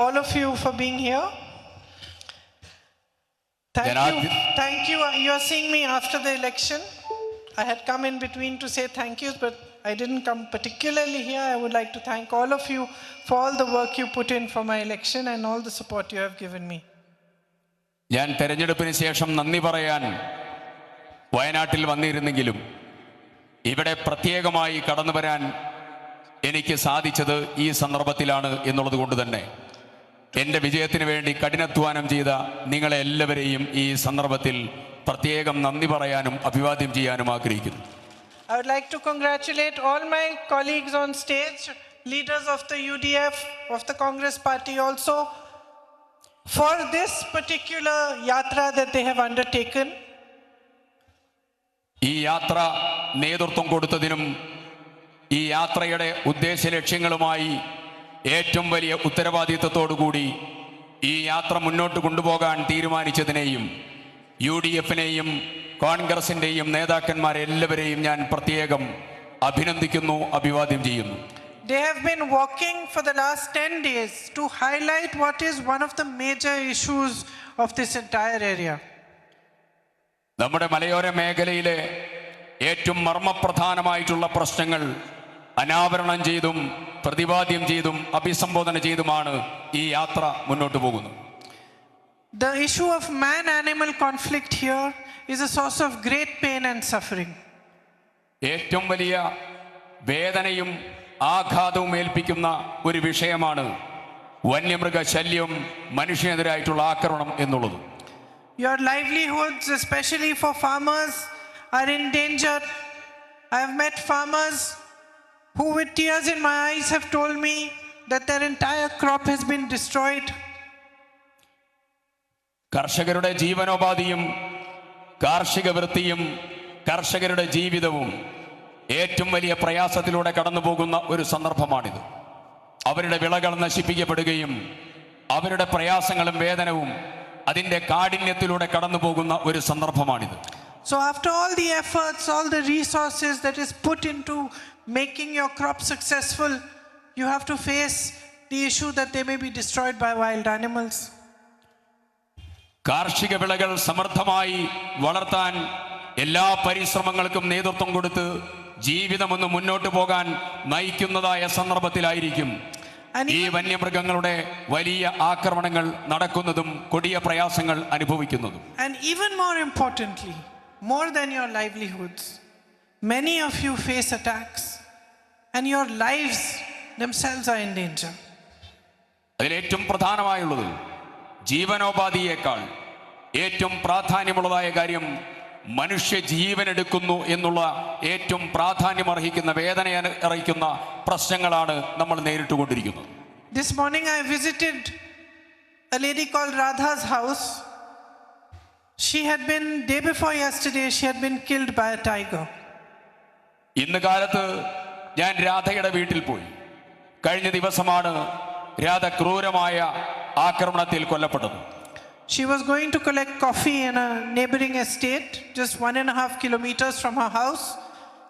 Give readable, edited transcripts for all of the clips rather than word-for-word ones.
all of you for being here. Thank you. You are seeing me after the election. I had come in between to say thank yous, but I didn't come particularly here. I would like to thank all of you for all the work you put in for my election and all the support you have given me. ഞാൻ തെരഞ്ഞെടുപ്പിന് ശേഷം നന്ദി പറയാൻ വയനാട്ടിൽ വന്നിരുന്നെങ്കിലും ഇവിടെ പ്രത്യേകമായി കടന്നു വരാൻ എനിക്ക് സാധിച്ചത് ഈ സന്ദർഭത്തിലാണ് എന്നുള്ളത് കൊണ്ട് തന്നെ എൻ്റെ വിജയത്തിന് വേണ്ടി കഠിനാധ്വാനം ചെയ്ത നിങ്ങളെ എല്ലാവരെയും ഈ സന്ദർഭത്തിൽ പ്രത്യേകം നന്ദി പറയാനും അഭിവാദ്യം ചെയ്യാനും ആഗ്രഹിക്കുന്നു. I would like to congratulate all my colleagues on stage, leaders of the UDF, of the Congress party also, for this particular yatra that they have undertaken. ഈ യാത്ര നേതൃത്വം കൊടുത്തതിനും ഈ യാത്രയുടെ ഉദ്ദേശ ലക്ഷ്യങ്ങളുമായി ഏറ്റവും വലിയ ഉത്തരവാദിത്തത്തോടുകൂടി ഈ യാത്ര മുന്നോട്ട് കൊണ്ടുപോകാൻ തീരുമാനിച്ചതിനെയും UDF-നെയും കോൺഗ്രസിൻ്റെയും നേതാക്കന്മാരെല്ലാവരെയും ഞാൻ പ്രത്യേകം അഭിനന്ദിക്കുന്നു, അഭിവാദ്യം ചെയ്യുന്നു. They have been walking for the last 10 days to highlight what is one of the major issues of this entire area. നമ്മുടെ മലയോര മേഖലയിലെ ഏറ്റവും മർമ്മപ്രധാനമായിട്ടുള്ള പ്രശ്നങ്ങൾ അനാവരണം ചെയ്തും പ്രതിപാദ്യം ചെയ്തും അഭിസംബോധന ചെയ്തുമാണ് ഈ യാത്ര മുന്നോട്ട് പോകുന്നത്. The issue of man-animal conflict here is a source of great pain and suffering. ഏറ്റവും വലിയ വേദനയും ആഘാതവും ഏൽപ്പിക്കുന്ന ഒരു വിഷയമാണ് വന്യമൃഗ ശല്യം, മനുഷ്യനെതിരായിട്ടുള്ള ആക്രമണം എന്നുള്ളത്. Your livelihoods, especially for farmers, are in danger. I have met farmers who with tears in my eyes have told me that their entire crop has been destroyed. കർഷകരുടെ ജീവനോപാധിയും കാർഷിക വൃത്തിയും കർഷകരുടെ ജീവിതവും ഏറ്റവും വലിയ പ്രയാസത്തിലൂടെ കടന്നു പോകുന്ന ഒരു സന്ദർഭമാണിത്. അവരുടെ വിളകൾ നശിപ്പിക്കപ്പെടുകയും അവരുടെ പ്രയാസങ്ങളും വേദനവും അതിൻ്റെ കാഠിന്യത്തിലൂടെ കടന്നു പോകുന്ന ഒരു സന്ദർഭമാണിത്. So after all the efforts, all the resources that is put into making your crop successful, you have to face the issue that they may be destroyed by wild animals. കാർഷിക വിളകൾ സമൃദ്ധമായി വളർത്താൻ എല്ലാ പരിശ്രമങ്ങൾക്കും നേതൃത്വം കൊടുത്ത് ജീവിതമൊന്ന് മുന്നോട്ട് പോകാൻ നയിക്കുന്നതായ സന്ദർഭത്തിലായിരിക്കും ഈ വന്യമൃഗങ്ങളുടെ വലിയ ആക്രമണങ്ങൾ നടക്കുന്നതും കൊടിയ പ്രയാസങ്ങൾ അനുഭവിക്കുന്നതും. And even more importantly, more than your livelihoods, many of you face attacks and your lives themselves are in danger. അതിലേറ്റവും പ്രധാനമായുള്ളത് ജീവനോപാധിയേക്കാൾ ഏറ്റവും പ്രാധാന്യമുള്ളതായ കാര്യം മനുഷ്യ ജീവനെടുക്കുന്നു എന്നുള്ള ഏറ്റവും പ്രാധാന്യമർഹിക്കുന്ന വേദന അറിയിക്കുന്ന പ്രശ്നങ്ങളാണ് നമ്മൾ നേരിട്ടുകൊണ്ടിരിക്കുന്നത്. This morning I visited a lady called Radha's house. She had been, day before yesterday, she had been killed by a tiger. ഇന്ന് കാലത്ത് ഞാൻ രാധയുടെ വീട്ടിൽ പോയി. കഴിഞ്ഞ ദിവസമാണ് രാധ ക്രൂരമായ ആക്രമണത്തിൽ കൊല്ലപ്പെട്ടത്. She was going to collect coffee in a neighboring estate, just 1.5 kilometers from her house.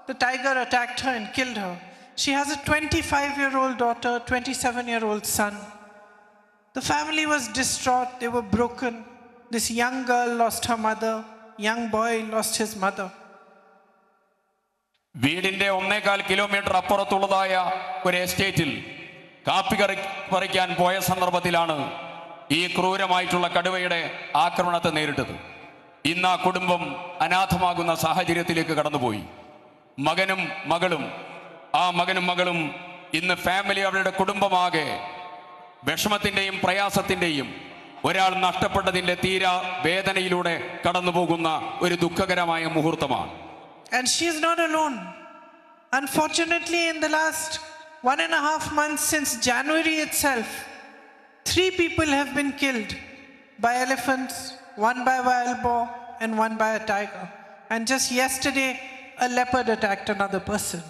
The tiger attacked her and killed her. She has a 25-year-old daughter, 27-year-old son. The family was distraught, they were broken. This young girl lost her mother, young boy lost his mother. വീടിന്റെ 1.25 kilometre അപ്പുറത്തുള്ളതായ ഒരു എസ്റ്റേറ്റിൽ കാപ്പി പറിക്കാൻ പോയ സന്ദർഭത്തിലാണ് ഈ ക്രൂരമായിട്ടുള്ള കടുവയുടെ ആക്രമണത്തെ നേരിട്ടത്. ഇന്ന് ആ കുടുംബം അനാഥമാകുന്ന സാഹചര്യത്തിലേക്ക് കടന്നുപോയി. മകനും മകളും ഇന്ന് ഫാമിലി, അവരുടെ കുടുംബമാകെ വിഷമത്തിൻ്റെയും പ്രയാസത്തിൻ്റെയും ഒരാൾ നഷ്ടപ്പെട്ടതിൻ്റെ തീരാ വേദനയിലൂടെ കടന്നു പോകുന്ന ഒരു ദുഃഖകരമായ മുഹൂർത്തമാണ്. And she is not alone. Unfortunately, in the last 1.5 months since January itself, 3 people have been killed by elephants, 1 by wild boar and 1 by a tiger. And just yesterday, a leopard attacked another person.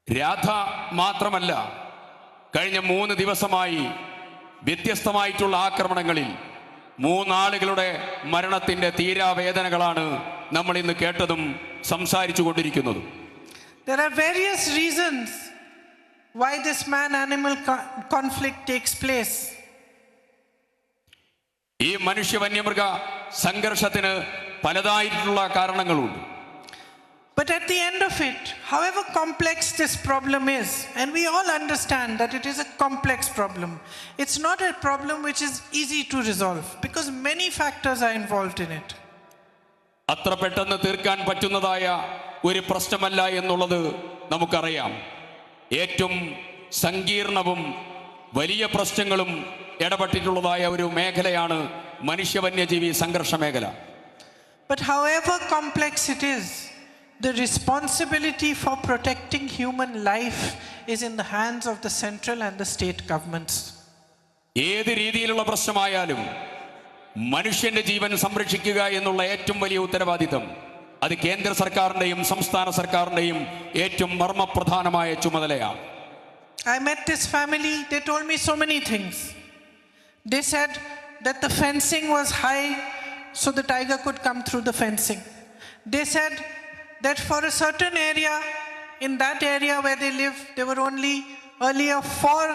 Radha മാത്രമല്ല, കഴിഞ്ഞ 3 ദിവസമായി വ്യത്യസ്തമായിട്ടുള്ള ആക്രമണങ്ങളിൽ 3 ആളുകളുടെ മരണത്തിൻ്റെ തീരാവേദനകളാണ് നമ്മൾ ഇന്ന് കേട്ടതും സംസാരിച്ചു കൊണ്ടിരിക്കുന്നതും. There are various reasons why this man-animal conflict takes place. ഈ മനുഷ്യ വന്യമൃഗ സംഘർഷത്തിന് പലതായിട്ടുള്ള കാരണങ്ങളുണ്ട്. But at the end of it, however complex this problem is, and we all understand that it is a complex problem, it's not a problem which is easy to resolve because many factors are involved in it. അത്ര പെട്ടെന്ന് തീർക്കാൻ പറ്റുന്നതായ ഒരു പ്രശ്നമല്ല എന്നുള്ളത് നമുക്കറിയാം. ഏറ്റവും സങ്കീർണവും വലിയ പ്രശ്നങ്ങളും ഇടപെട്ടിട്ടുള്ളതായ ഒരു മേഖലയാണ് മനുഷ്യ വന്യജീവി സംഘർഷ മേഖല. But however complex it is, the responsibility for protecting human life is in the hands of the central and the state governments. ഏത് രീതിയിലുള്ള പ്രശ്നമായാലും മനുഷ്യന്റെ ജീവൻ സംരക്ഷിക്കുക എന്നുള്ള ഏറ്റവും വലിയ ഉത്തരവാദിത്തം അത് കേന്ദ്ര സർക്കാരിന്റെയും സംസ്ഥാന സർക്കാരിന്റെയും ഏറ്റവും മർമ്മപ്രധാനമായ ചുമതലയാണ്. I met this family, they told me so many things. They said that the fencing was high so the tiger could come through the fencing. They said that for a certain area, in that area where they live, there were only earlier 4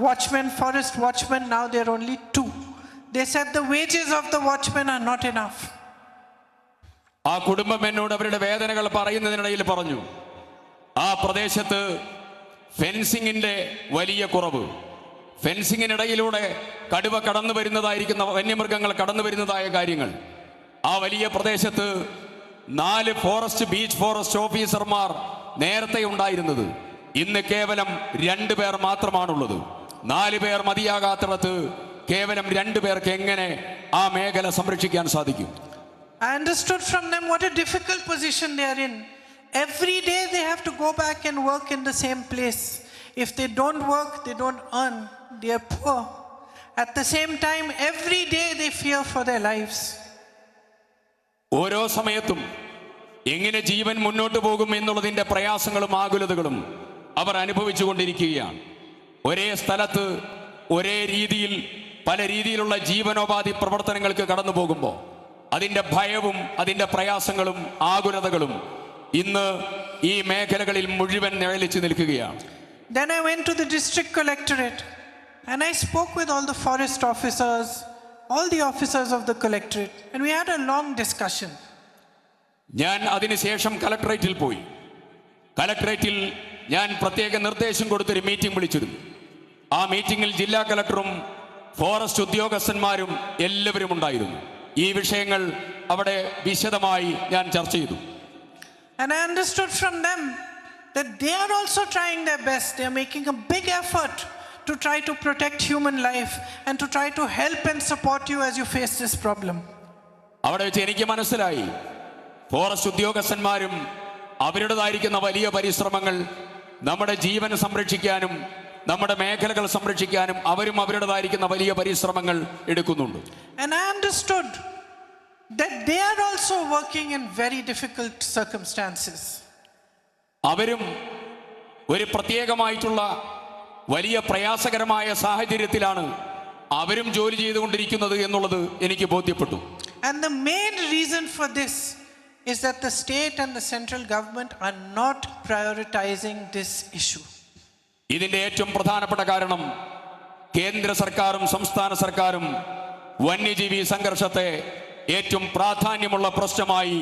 watchmen, forest watchmen, now there are only 2. They said the wages of the watchmen are not enough. ആ കുടുംബം എന്നോട് അവരുടെ വേദനകൾ പറയുന്നതിനിടയിൽ പറഞ്ഞു, ആ പ്രദേശത്ത് ഫെൻസിങ്ങിന്റെ വലിയ കുറവ്, ഫെൻസിങ്ങിനിടയിലൂടെ കടുവ കടന്നു വരുന്നതായിരിക്കുന്ന വന്യമൃഗങ്ങൾ കടന്നു വരുന്നതായ കാര്യങ്ങൾ, ആ വലിയ പ്രദേശത്ത് 4 ഫോറസ്റ്റ് ബീച്ച് ഫോറസ്റ്റ് ഓഫീസർമാർ നേരത്തെ ഉണ്ടായിരുന്നത് ഇന്ന് കേവലം 2 പേർ മാത്രമാണുള്ളത്. 4 പേർ മതിയാകാത്തിടത്ത് കേവലം 2 പേർക്ക് എങ്ങനെ ആ മേഖല സംരക്ഷിക്കാൻ സാധിക്കും? I understood from them what a difficult position they are in. Every day they have to go back and work in the same place. If they don't work, they don't earn. They are poor. At the same time, every day they fear for their lives. ഓരോ സമയത്തും എങ്ങനെ ജീവൻ മുന്നോട്ട് പോകും എന്നുള്ളതിന്റെ പ്രയാസങ്ങളും ആകുലതകളും അവർ അനുഭവിച്ചു കൊണ്ടിരിക്കുകയാണ്. ഒരേ സ്ഥലത്ത് ഒരേ രീതിയിൽ പല രീതിയിലുള്ള ജീവനോപാധി പ്രവർത്തനങ്ങൾക്ക് കടന്നു പോകുമ്പോൾ അതിന്റെ ഭയവും അതിന്റെ പ്രയാസങ്ങളും ആകുലതകളും ഇന്ന് ഈ മേഖലകളിൽ മുഴുവൻ നിഴലിച്ചു നിൽക്കുകയാണ്. Then I went to the district collectorate and I spoke with all the forest officers, all the officers of the collectorate, and we had a long discussion. ഞാൻ അതിനുശേഷം കളക്ടറേറ്റിൽ പോയി. കളക്ടറേറ്റിൽ ഞാൻ പ്രത്യേക നിർദ്ദേശം കൊടുത്തൊരു മീറ്റിംഗ് വിളിച്ചിരുന്നു. ആ മീറ്റിംഗിൽ ജില്ലാ കളക്ടറും ഫോറസ്റ്റ് ഉദ്യോഗസ്ഥന്മാരും എല്ലാവരും ഉണ്ടായിരുന്നു. ഈ വിഷയങ്ങൾ അവിടെ വിശദമായി ഞാൻ ചർച്ച ചെയ്തു. And I understood from them that they are also trying their best. They are making a big effort to try to protect human life and to try to help and support you as you face this problem. അവിടെ വെച്ച് എനിക്ക് മനസ്സിലായി, forest ഉദ്യോഗസ്ഥന്മാരും അവരുടേതായിരിക്കുന്ന വലിയ പരിശ്രമങ്ങൾ നമ്മുടെ ജീവൻ സംരക്ഷിക്കാനും നമ്മുടെ മേഖലകൾ സംരക്ഷിക്കാനും അവരും അവരുടേതായിരിക്കുന്ന വലിയ പരിശ്രമങ്ങൾ എടുക്കുന്നുണ്ട്. And I understood that they are also working in very difficult circumstances. അവരും ഒരു പ്രത്യേകമായിട്ടുള്ള വലിയ പ്രയാസകരമായ സാഹചര്യത്തിലാണ് അവരും ജോലി ചെയ്തുകൊണ്ടിരിക്കുന്നത് എന്നുള്ളത് എനിക്ക് ബോധ്യപ്പെട്ടു. And the main reason for this is that the state and the central government are not prioritizing this issue. ഇതിന്റെ ഏറ്റവും പ്രധാനപ്പെട്ട കാരണം കേന്ദ്ര സർക്കാരും സംസ്ഥാന സർക്കാരും വന്യജീവി സംഘർഷത്തെ ഏറ്റവും പ്രാധാന്യമുള്ള പ്രശ്നമായി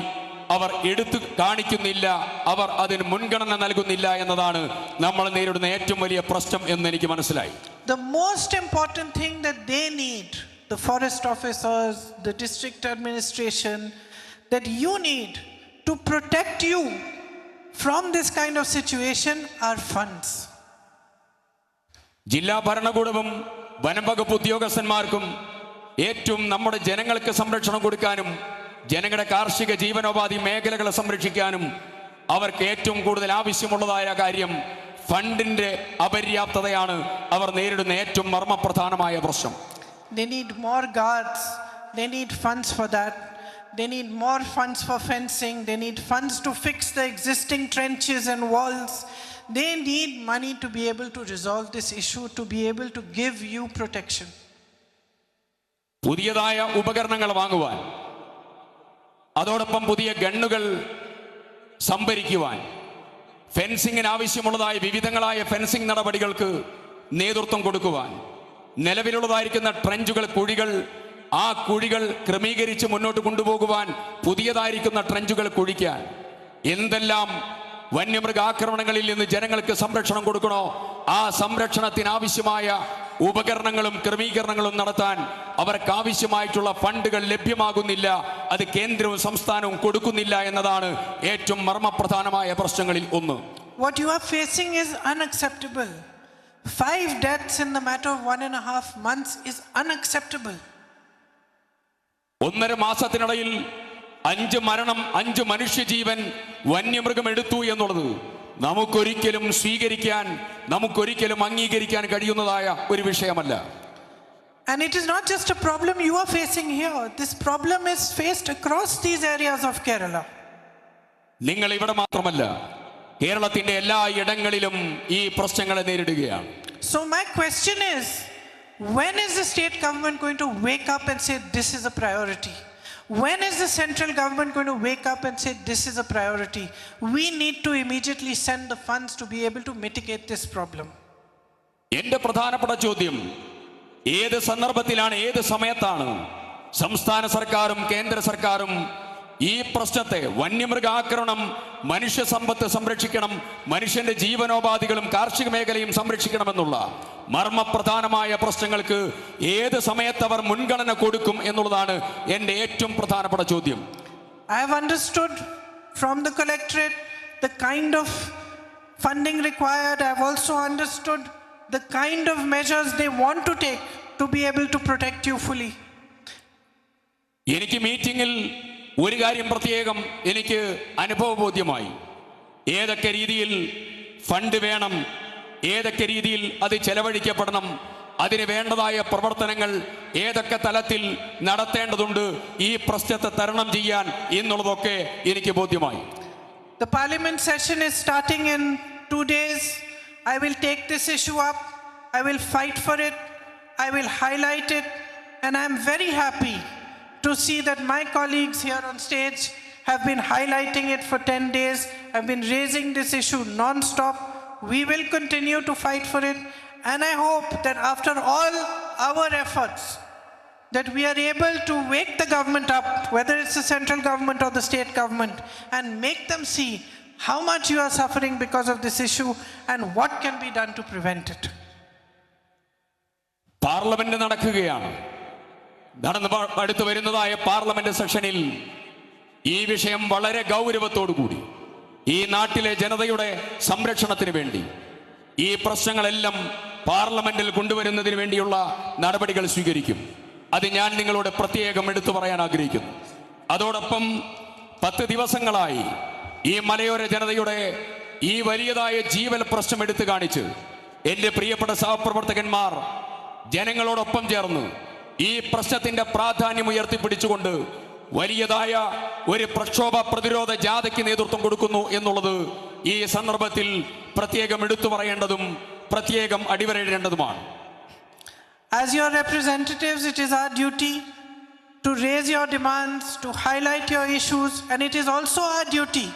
അവർ എടുത്തു കാണിക്കുന്നില്ല, അവർ അതിന് മുൻഗണന നൽകുന്നില്ല എന്നതാണ് നമ്മൾ നേരിടുന്ന ഏറ്റവും വലിയ പ്രശ്നം എന്ന് എനിക്ക് മനസ്സിലായി. The most important thing that they need, the forest officers, the district administration, that you need to protect you from this kind of situation are funds. ജില്ലാ ഭരണകൂടവും വനംവകുപ്പ് ഉദ്യോഗസ്ഥന്മാർക്കും ഏറ്റവും നമ്മുടെ ജനങ്ങൾക്ക് സംരക്ഷണം കൊടുക്കാനും ജനങ്ങളുടെ കാർഷിക ജീവനോപാധി മേഖലകളെ സംരക്ഷിക്കാനും അവർക്ക് ഏറ്റവും കൂടുതൽ ആവശ്യമുള്ളതായ കാര്യം ഫണ്ടിന്റെ അപര്യാപ്തതയാണ്. അവർ നേരിടുന്ന ഏറ്റവും മർമ്മപ്രധാനമായ പ്രശ്നം. They need more guards, they need funds for that, they need more funds for fencing, they need funds to fix the existing trenches and walls. They need money to be able to resolve this issue, to be able to give you protection. പുതിയതായ ഉപകരണങ്ങൾ വാങ്ങുവാൻ, അതോടൊപ്പം പുതിയ ഗണ്ണുകൾ സംഭരിക്കുവാൻ, ഫെൻസിങ്ങിന് ആവശ്യമുള്ളതായ വിവിധങ്ങളായ fencing നടപടികൾക്ക് നേതൃത്വം കൊടുക്കുവാൻ, നിലവിലുള്ളതായിരിക്കുന്ന ട്രെഞ്ചുകൾ, കുഴികൾ, ആ കുഴികൾ ക്രമീകരിച്ച് മുന്നോട്ട് കൊണ്ടുപോകുവാൻ, പുതിയതായിരിക്കുന്ന ട്രെഞ്ചുകൾ കുഴിക്കാൻ, എന്തെല്ലാം വന്യമൃഗാക്രമണങ്ങളിൽ നിന്ന് ജനങ്ങൾക്ക് സംരക്ഷണം കൊടുക്കണോ ആ സംരക്ഷണത്തിനാവശ്യമായ ഉപകരണങ്ങളും ക്രമീകരണങ്ങളും നടത്താൻ അവർക്ക് ആവശ്യമായിട്ടുള്ള ഫണ്ടുകൾ ലഭ്യമാകുന്നില്ല. അത് കേന്ദ്രവും സംസ്ഥാനവും കൊടുക്കുന്നില്ല എന്നതാണ് ഏറ്റവും മർമ്മപ്രധാനമായ പ്രശ്നങ്ങളിൽ ഒന്ന്. What you are facing is unacceptable. 5 deaths in the matter of 1.5 months is unacceptable. 1.5 മാസത്തിനിടയിൽ 5 മരണം, 5 മനുഷ്യജീവൻ വന്യമൃഗം എടുത്തു എന്നുള്ളത് നമുക്കൊരിക്കലും സ്വീകരിക്കാൻ, നമുക്കൊരിക്കലും അംഗീകരിക്കാൻ കഴിയുന്നതായ ഒരു വിഷയമല്ല. And it is not just a problem you are facing here. This problem is faced across these areas of Kerala. നിങ്ങൾ ഇവിടെ മാത്രമല്ല, കേരളത്തിന്റെ എല്ലാ ഇടങ്ങളിലും ഈ പ്രശ്നങ്ങളെ നേരിടുകയാണ്. So my question is, when is the state government going to wake up and say this is a priority? When is the central government going to wake up and say this is a priority? We need to immediately send the funds to be able to mitigate this problem. എന്റെ പ്രധാനപ്പെട്ട ചോദ്യം, ഏത് സന്ദർഭത്തിലാണ്, ഏത് സമയത്താണ് സംസ്ഥാന സർക്കാരും കേന്ദ്ര സർക്കാരും ഈ പ്രശ്നത്തെ, വന്യമൃഗാക്രമണം, മനുഷ്യ സമ്പത്ത് സംരക്ഷിക്കണം, മനുഷ്യന്റെ ജീവനോപാധികളും കാർഷിക മേഖലയും സംരക്ഷിക്കണമെന്നുള്ള മർമ്മപ്രധാനമായ പ്രശ്നങ്ങൾക്ക് ഏത് സമയത്ത് അവർ മുൻഗണന കൊടുക്കും എന്നുള്ളതാണ് എൻ്റെ ഏറ്റവും പ്രധാനപ്പെട്ട ചോദ്യം. I have understood from the collectorate the kind of funding required. I have also understood the kind of measures they want to take to be able to protect you fully. എനിക്ക് മീറ്റിംഗിൽ ഒരു കാര്യം പ്രത്യേകം എനിക്ക് അനുഭവബോധ്യമായി. ഏതൊക്കെ രീതിയിൽ ഫണ്ട് വേണം, ഏതൊക്കെ രീതിയിൽ അത് ചെലവഴിക്കപ്പെടണം, അതിന് വേണ്ടതായ പ്രവർത്തനങ്ങൾ ഏതൊക്കെ തലത്തിൽ നടത്തേണ്ടതുണ്ട് ഈ പ്രശ്നത്തെ തരണം ചെയ്യാൻ എന്നുള്ളതൊക്കെ എനിക്ക് ബോധ്യമായി. The parliament session is starting in 2 days. I will take this issue up. I will fight for it. I will highlight it. And I am very happy to see that my colleagues here on stage have been highlighting it for 10 days, have been raising this issue non-stop. We will continue to fight for it. And I hope that after all our efforts, that we are able to wake the government up, whether it's the central government or the state government, and make them see how much you are suffering because of this issue and what can be done to prevent it. Parliament നടക്കുകയാണ്. അടുത്തു വരുന്നതായ parliament സെഷനിൽ ഈ വിഷയം വളരെ ഗൗരവത്തോടുകൂടി ഈ നാട്ടിലെ ജനതയുടെ സംരക്ഷണത്തിന് വേണ്ടി ഈ പ്രശ്നങ്ങളെല്ലാം പാർലമെന്റിൽ കൊണ്ടുവരുന്നതിന് വേണ്ടിയുള്ള നടപടികൾ സ്വീകരിക്കും. അത് ഞാൻ നിങ്ങളോട് പ്രത്യേകം എടുത്തു പറയാൻ ആഗ്രഹിക്കുന്നു. അതോടൊപ്പം 10 ദിവസങ്ങളായി ഈ മലയോര ജനതയുടെ ഈ വലിയതായ ജീവൽ പ്രശ്നം എടുത്തു കാണിച്ച് എൻ്റെ പ്രിയപ്പെട്ട സഹപ്രവർത്തകന്മാർ ജനങ്ങളോടൊപ്പം ചേർന്ന് ഈ പ്രശ്നത്തിന്റെ പ്രാധാന്യം ഉയർത്തിപ്പിടിച്ചുകൊണ്ട് വലിയതായ ഒരു പ്രക്ഷോഭ പ്രതിരോധ ജാഥയ്ക്ക് നേതൃത്വം കൊടുക്കുന്നു എന്നുള്ളത് ഈ സന്ദർഭത്തിൽ പ്രത്യേകം എടുത്തു പറയേണ്ടതും പ്രത്യേകം അടിവരയിടേണ്ടതുമാണ്. As your representatives, it is our duty to raise your demands, to highlight your issues, and it is also our duty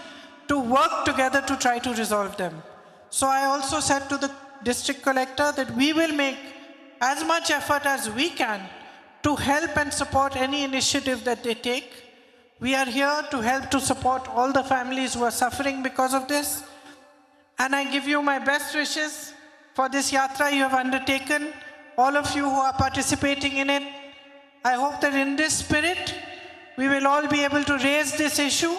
to work together to try to resolve them. So I also said to the district collector that we will make as much effort as we can to help and support any initiative that they take. We are here to help to support all the families who are suffering because of this. And I give you my best wishes for this yatra you have undertaken, all of you who are participating in it. I hope that in this spirit, we will all be able to raise this issue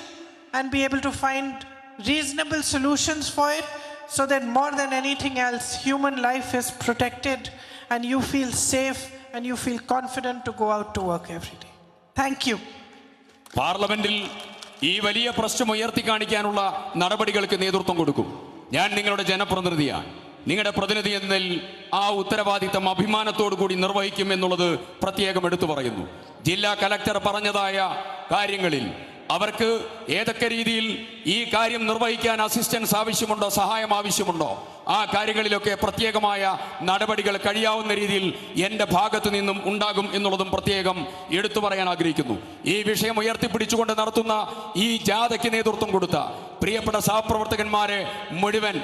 and be able to find reasonable solutions for it, so that more than anything else, human life is protected and you feel safe and you feel confident to go out to work every day. Thank you. പാർലമെന്റിൽ ഈ വലിയ പ്രശ്നം ഉയർത്തി കാണിക്കാനുള്ള നടപടികൾക്ക് നേതൃത്വം കൊടുക്കും. ഞാൻ നിങ്ങളുടെ ജനപ്രതിനിധിയാണ്. നിങ്ങളുടെ പ്രതിനിധി എന്നതിൽ ആ ഉത്തരവാദിത്തം അഭിമാനത്തോടു കൂടി നിർവഹിക്കും എന്നുള്ളത് പ്രത്യേകം എടുത്തു പറയുന്നു. ജില്ലാ കലക്ടർ പറഞ്ഞതായ കാര്യങ്ങളിൽ അവർക്ക് ഏതൊക്കെ രീതിയിൽ ഈ കാര്യം നിർവഹിക്കാൻ അസിസ്റ്റൻസ് ആവശ്യമുണ്ടോ, സഹായം ആവശ്യമുണ്ടോ, ആ കാര്യങ്ങളിലൊക്കെ പ്രത്യേകമായ നടപടികൾ കഴിയാവുന്ന രീതിയിൽ എൻ്റെ ഭാഗത്തു നിന്നും ഉണ്ടാകും എന്നുള്ളതും പ്രത്യേകം എടുത്തു പറയാൻ ആഗ്രഹിക്കുന്നു. ഈ വിഷയം ഉയർത്തിപ്പിടിച്ചുകൊണ്ട് നടത്തുന്ന ഈ ജാഥയ്ക്ക് നേതൃത്വം കൊടുത്ത പ്രിയപ്പെട്ട സഹപ്രവർത്തകന്മാരെ മുഴുവൻ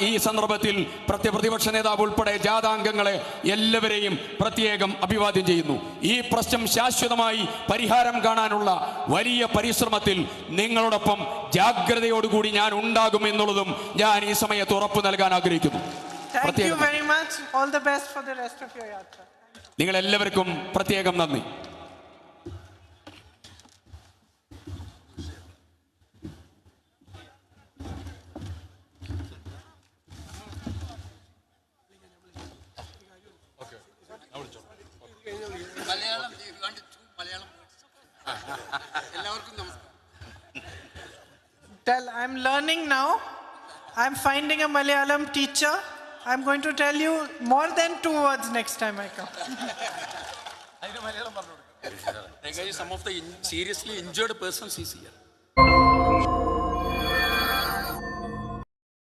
ഈ സന്ദർഭത്തിൽ പ്രതിപക്ഷ നേതാവ് ഉൾപ്പെടെ ജാഥാംഗങ്ങളെ എല്ലാവരെയും പ്രത്യേകം അഭിവാദ്യം ചെയ്യുന്നു. ഈ പ്രശ്നം ശാശ്വതമായി പരിഹാരം കാണാനുള്ള വലിയ പരിശ്രമത്തിൽ നിങ്ങളോടൊപ്പം ജാഗ്രതയോടുകൂടി ഞാൻ ഉണ്ടാകും എന്നുള്ളതും ഞാൻ ഈ സമയത്ത് ഉറപ്പു നൽകാൻ ആഗ്രഹിക്കുന്നു. Thank you very much. All the best for the rest of your yatra. നിങ്ങൾ എല്ലാവർക്കും പ്രത്യേകം നന്ദി. Tell, I'm learning now. I'm finding a Malayalam teacher. I'm going to tell you more than 2 words next time I come. Some of the seriously injured persons is here.